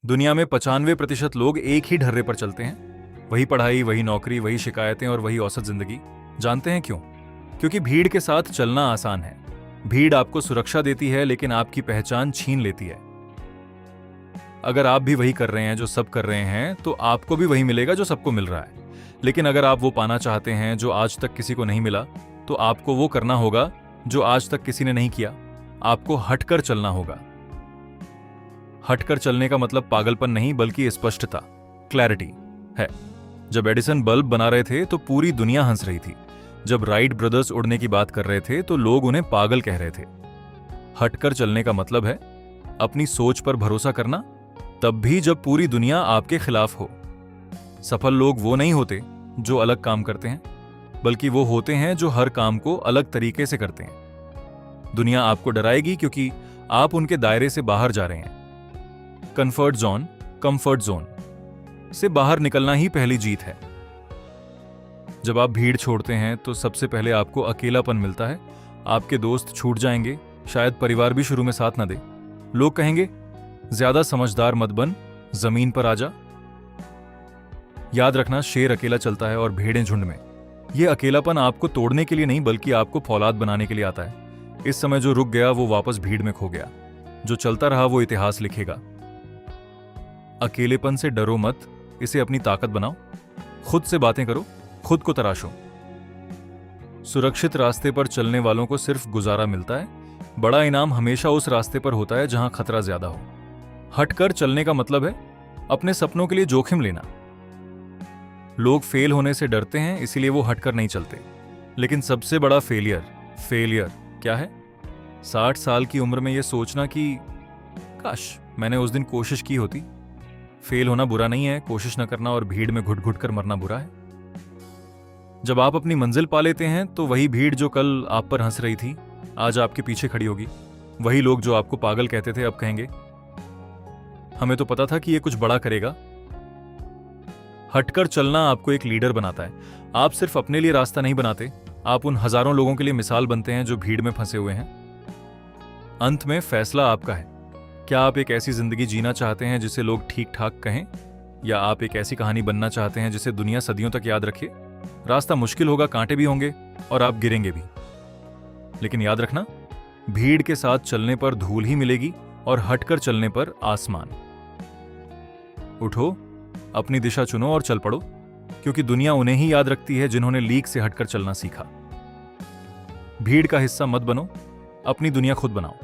दुनिया में 95% लोग एक ही ढर्रे पर चलते हैं। वही पढ़ाई, वही नौकरी, वही शिकायतें और वही औसत जिंदगी। जानते हैं क्यों? क्योंकि भीड़ के साथ चलना आसान है। भीड़ आपको सुरक्षा देती है लेकिन आपकी पहचान छीन लेती है। अगर आप भी वही कर रहे हैं जो सब कर रहे हैं तो आपको भी वही मिलेगा जो सबको मिल रहा है। लेकिन अगर आप वो पाना चाहते हैं जो आज तक किसी को नहीं मिला, तो आपको वो करना होगा जो आज तक किसी ने नहीं किया। आपको हटकर चलना होगा। हटकर चलने का मतलब पागलपन नहीं बल्कि स्पष्टता, क्लैरिटी है। जब एडिसन बल्ब बना रहे थे तो पूरी दुनिया हंस रही थी। जब राइट ब्रदर्स उड़ने की बात कर रहे थे तो लोग उन्हें पागल कह रहे थे। हटकर चलने का मतलब है अपनी सोच पर भरोसा करना, तब भी जब पूरी दुनिया आपके खिलाफ हो। सफल लोग वो नहीं होते जो अलग काम करते हैं, बल्कि वो होते हैं जो हर काम को अलग तरीके से करते हैं। दुनिया आपको डराएगी क्योंकि आप उनके दायरे से बाहर जा रहे हैं। कंफर्ट जोन से बाहर निकलना ही पहली जीत है। जब आप भीड़ छोड़ते हैं तो सबसे पहले आपको अकेलापन मिलता है। आपके दोस्त छूट जाएंगे, शायद परिवार भी शुरू में साथ ना दे। लोग कहेंगे ज्यादा समझदार मत बन, जमीन पर आजा। याद रखना, शेर अकेला चलता है और भेड़ें झुंड में। यह अकेलापन आपको तोड़ने के लिए नहीं बल्कि आपको फौलाद बनाने के लिए आता है। इस समय जो रुक गया वो वापस भीड़ में खो गया, जो चलता रहा वो इतिहास लिखेगा। अकेलेपन से डरो मत, इसे अपनी ताकत बनाओ। खुद से बातें करो, खुद को तराशो। सुरक्षित रास्ते पर चलने वालों को सिर्फ गुजारा मिलता है। बड़ा इनाम हमेशा उस रास्ते पर होता है जहां खतरा ज्यादा हो। हटकर चलने का मतलब है अपने सपनों के लिए जोखिम लेना। लोग फेल होने से डरते हैं, इसीलिए वो हटकर नहीं चलते। लेकिन सबसे बड़ा फेलियर क्या है? 60 साल की उम्र में यह सोचना कि काश मैंने उस दिन कोशिश की होती। फेल होना बुरा नहीं है, कोशिश न करना और भीड़ में घुट घुट कर मरना बुरा है। जब आप अपनी मंजिल पा लेते हैं तो वही भीड़ जो कल आप पर हंस रही थी आज आपके पीछे खड़ी होगी। वही लोग जो आपको पागल कहते थे अब कहेंगे हमें तो पता था कि ये कुछ बड़ा करेगा। हटकर चलना आपको एक लीडर बनाता है। आप सिर्फ अपने लिए रास्ता नहीं बनाते, आप उन हजारों लोगों के लिए मिसाल बनते हैं जो भीड़ में फंसे हुए हैं। अंत में फैसला आपका है। क्या आप एक ऐसी जिंदगी जीना चाहते हैं जिसे लोग ठीक ठाक कहें, या आप एक ऐसी कहानी बनना चाहते हैं जिसे दुनिया सदियों तक याद रखे? रास्ता मुश्किल होगा, कांटे भी होंगे और आप गिरेंगे भी। लेकिन याद रखना, भीड़ के साथ चलने पर धूल ही मिलेगी और हटकर चलने पर आसमान। उठो, अपनी दिशा चुनो और चल पड़ो, क्योंकि दुनिया उन्हें ही याद रखती है जिन्होंने लीक से हटकर चलना सीखा। भीड़ का हिस्सा मत बनो, अपनी दुनिया खुद बनाओ।